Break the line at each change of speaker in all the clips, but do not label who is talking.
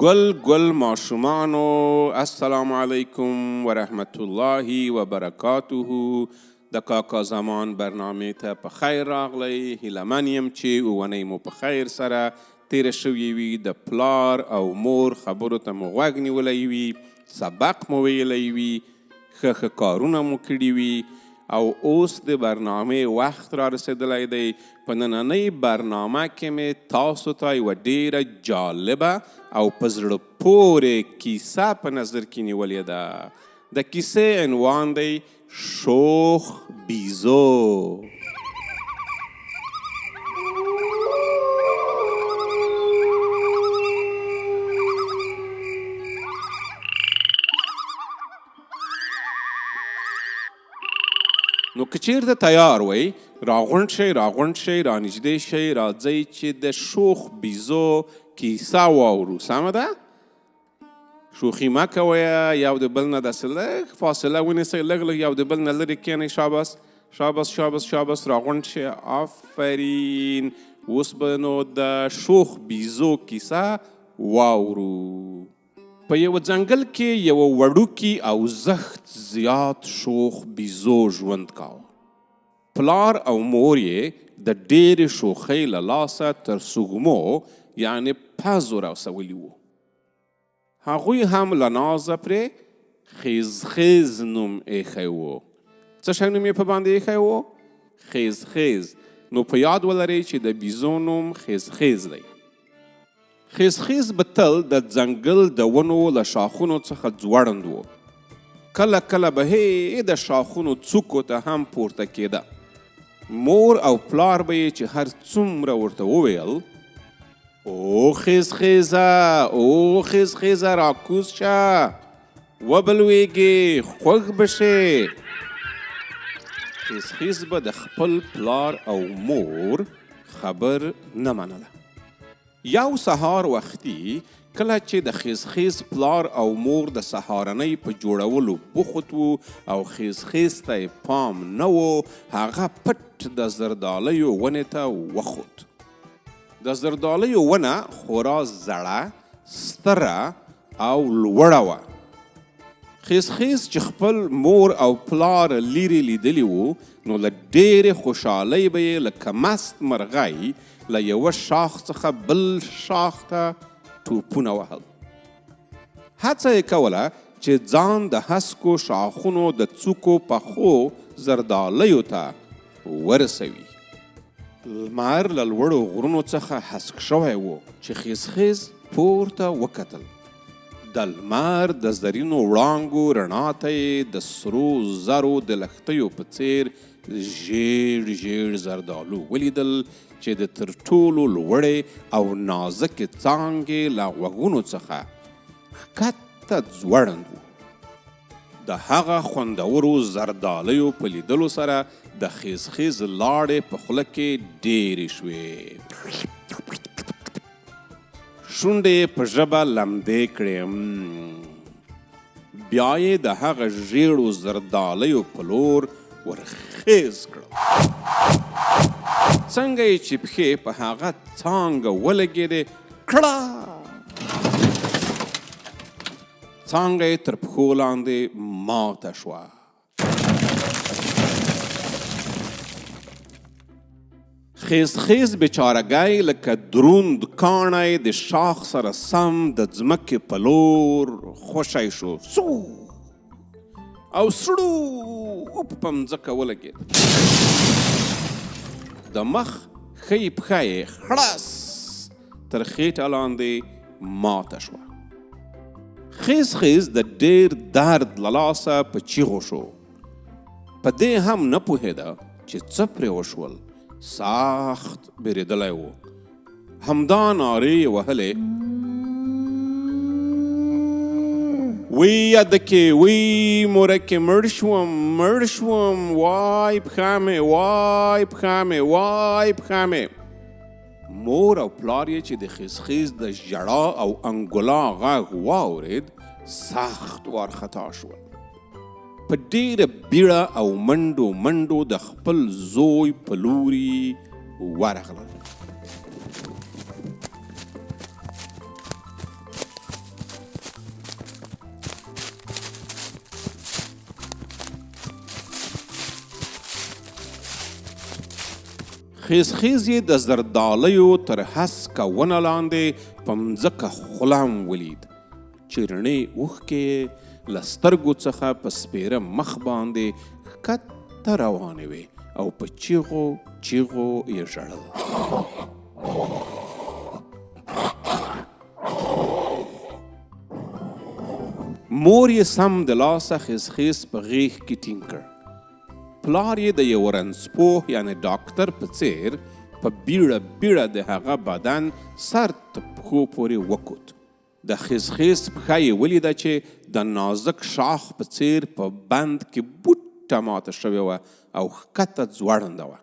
ګل ماشومانو السلام علیکم ورحمت الله وبرکاته. د کاکا زمان برنامې ته په خیر راغلی. هیله من یم چې اونۍ مو په خیر سره تیره شوې وي، د پلار او مور خبرو ته مو غوږ نیولی وي، سبق مو ویلی وي، ښه کارونه مو کړي وي او اوس د برنامې وخت را رسېدلی دی. په نننۍ برنامه کې مې تاسو ته یوه ډیره جالبه او په زړه پورې کیسه په نظر کې نیولې ده. د کیسې عنوان دی شوخ بیزو. نو که چیرته تیار وی راغونډ شئ رانږدې شئ، راځئ چې د شوخ بیزو کیسه واورو. سمه ده؟ شوخي مه کوئ، یو د بل نه داسې لږ فاصله ونیسئ، لږ یو د بل نه لرې کښېنئ. شاباس راغونډ شئ. آفرین. اوس به نو د شوخ بیزو کیسه واورو. په یو ځنګل کې یو وړوکی او زښت زیات شوخ بیزو ژوند کاوه. پلار او مور یې د ډېرې شوخۍ له لاسه تر سږمو یعنې پزو رسولي وو. هغوی هم له نازه پرې خیز نوم ایښی و. څه شی نوم یې په باندې ایښی و؟ خیز. نو په یاد ولرئ چې د بیزو نوم خیز دی. خیز به تل د ځنګل د ونو له شاخونو څخه ځوړند و. کله به د شاخونو څوکو ته هم پورته کېده. مور او پلار به یې چې هر څومره ورته وویل او خیزه راکوز شه، وبلویږي، خوږ به شې. خیز به د خپل پلار او مور خبر نه منله. یو سهار وختي کله چې د خیز پلار او مور د سهارنۍ په جوړولو بوخت وو او خیز ته یې پام نه و، هغه پټ د زردالیو ونې ته وخوت. د زردالیو ونه خورا زړه، ستره او لوړه وه. خیز چې خپل مور او پلار لیرې لیدلی وو، نو له ډېرې خوشحالۍ به یې لکه مست مرغۍ له یوه شاخ څخه بل شاخ ته ټوپونه وهل. هڅه یې کوله چې ځان د هسکو شاخونو د څوکو پخو زردالیو ته ورسوي. لمر له لوړو غرونو څخه هسک شوی و چې خیز پورته وکتل. د لمر د زرینو وړانګو رڼا ته یې د سرو زرو د لښتیو په څیر ژیړ زردالو ولیدل چې د تر ټولو لوړې او نازکې څانګې له غوږونو څخه ښکته ځوړند و. د هغه خوندورو زردالیو په لیدلو سره د خیز لاړې په خوله کې ډېرې شوې. شونډې په ژبه لمدې کړې. بیا یې د هغه ژیړو زردالیو په لور ورخیز کړل. څنګه یې چې پښې په هغه څانګه ولګېدې، کړه څانګه یې تر پښو لاندې ماته شوه. خیز بیچارګی لکه دروند کاڼی د شاخ سره سم د ځمکې په لور خوشی شو، سو او سړو په مځکه ولګېد. د مخ ښۍ پښه یې خړس تر خېټه لاندې ماته شوه. خیز د ډېر درد له لاسه په چیغو شو. په دې هم نه پوهېده چې څه پرې وشول. سخت بیریدلی و. همدا نارې یې وهلې، وی یدکې، وی مورکې، مړ شوم، وای پښه مې. مور او پلار یې چې د خیز د ژړا او انګولا غږ واورېد، سخت وارخطا شول. په ډېره بیړه او منډو د خپل زوی په لوري ورغلل. خیز یې د زردالیو تر هسکه ونه لاندې په مځکه خلام ولید چې رڼې اوښکې له سترګو څخه په سپېره مخ باندې ښکته روانې وې او په چیغو چیغو یې ژړل. مور یې سم د لاسه خیز په غیږ کې ټینګ کړ. پلار یې د یو رنځپوه یعنې ډاکټر په څیر په بیړه د هغه بدن سر تر پښو پورې وکوت. د خیز پښه یې ولیده چې د نازک شاخ په څیر په بند کې بوټه ماته شوې وه او ښکته ځوړنده وه.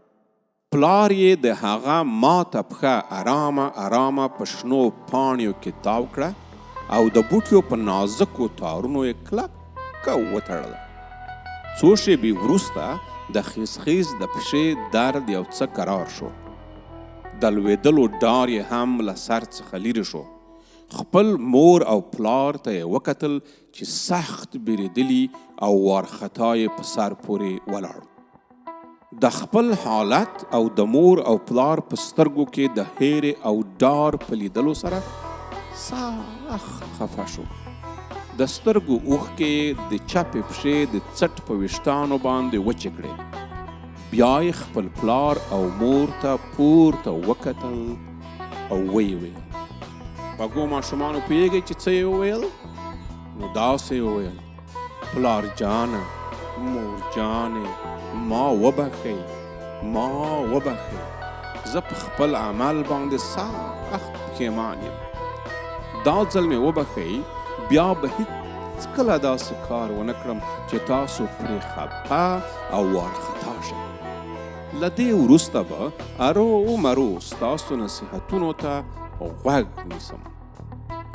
پلار یې د هغه ماته پښه ارامه په شنو پاڼیو کې تاو کړه او د بوټیو په نازکو تارونو یې کلکه وتړله. څو شېبې وروسته د خیز د پښې درد یو څه کرار شو. د لوېدلو ډار یې هم له سر څخه لیرې شو. خپل مور او پلار ته یې وکتل چې سخت بیریدلي او وارخطا یې په سر پورې ولاړ. د خپل حالت او د مور او پلار په سترګو کې د هیرې او ډار په لیدلو سره سخت خفه شو. د سترګو اوښکې د چپې پښې د څټ په ویښتانو باندې وچې کړې. بیا یې خپل پلار او مور ته پورته وکتل او ویې ویل. خوږو ماشومانو پوهېږئ چې څه یې وویل؟ نو داسې یې وویل: پلار جانه، مور جانې، ما وبخئ، زه په خپل عمل باندې سخت پښیمان یم. دا ځل مې وبخئ، بیا به هیڅکله داسې کار ونه کړم چې تاسو پرې خفه او وارخطا شئ. له دې وروسته به ارومرو ستاسو نصیحتونو ته غوږ نیسم.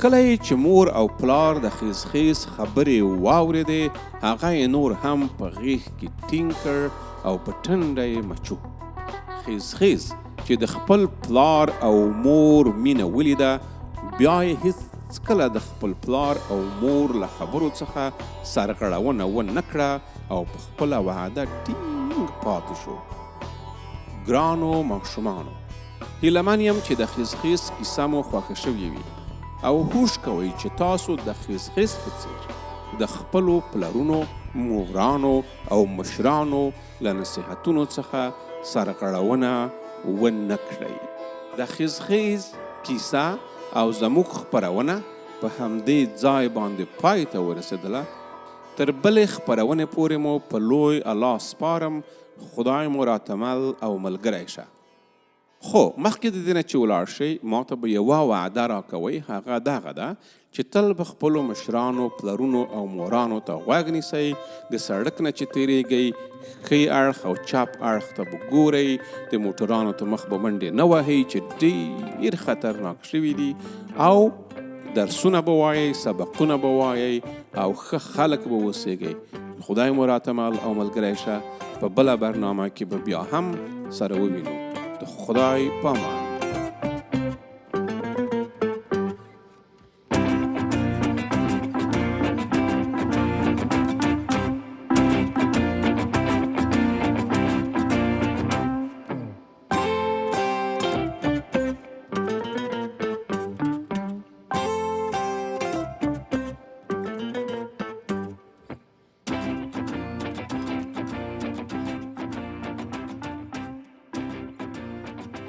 کله چې مور او پلار د خیز خبرې واورېدې، هغه یې نور هم په غیږ کې ټینګ کړ او په ټنډه یې مچو. خیز چې د خپل پلار او مور مینه ولیده، بیا یې هیڅکله د خپل پلار او مور له خبرو څخه سرغړونه ونه کړه او په خپله وعده ټینګ پاتې شو. ګرانو ماشومانو، هیله من یم چې د خیز کیسه مو خوښه شوې وي او هوش کوئ چې تاسو د خیز په څیر د خپلو پلرونو، مورانو او مشرانو له نصیحتونو څخه سرغړونه ونه کړئ. د خیز کیسه او زموږ خپرونه په همدې ځای باندې پای ته ورسېدله. تر بلې خپرونې پورې مو په لوی الله سپارم. خدای مو راته مل او ملګری شه. خو مخکې د دې نه چې ولاړ شئ، ما ته به یوه وعده راکوئ. هغه دغه ده چې تل به خپلو مشرانو، پلرونو او مورانو ته غوږ نیسئ. د سړک نه چې تیریږئ، ښی اړخ او چپ اړخ ته به ګورئ. د موټرانو ته مخ به منډې نه وهئ چې ډېر خطرناک شوي دي. او درسونه به وایئ، سبقونه به وایئ او ښه خلک به اوسیږئ. خدای مو راته مل او ملګری شه. په بله برنامه کې به بیا هم سره ووینو. د خدای په امان.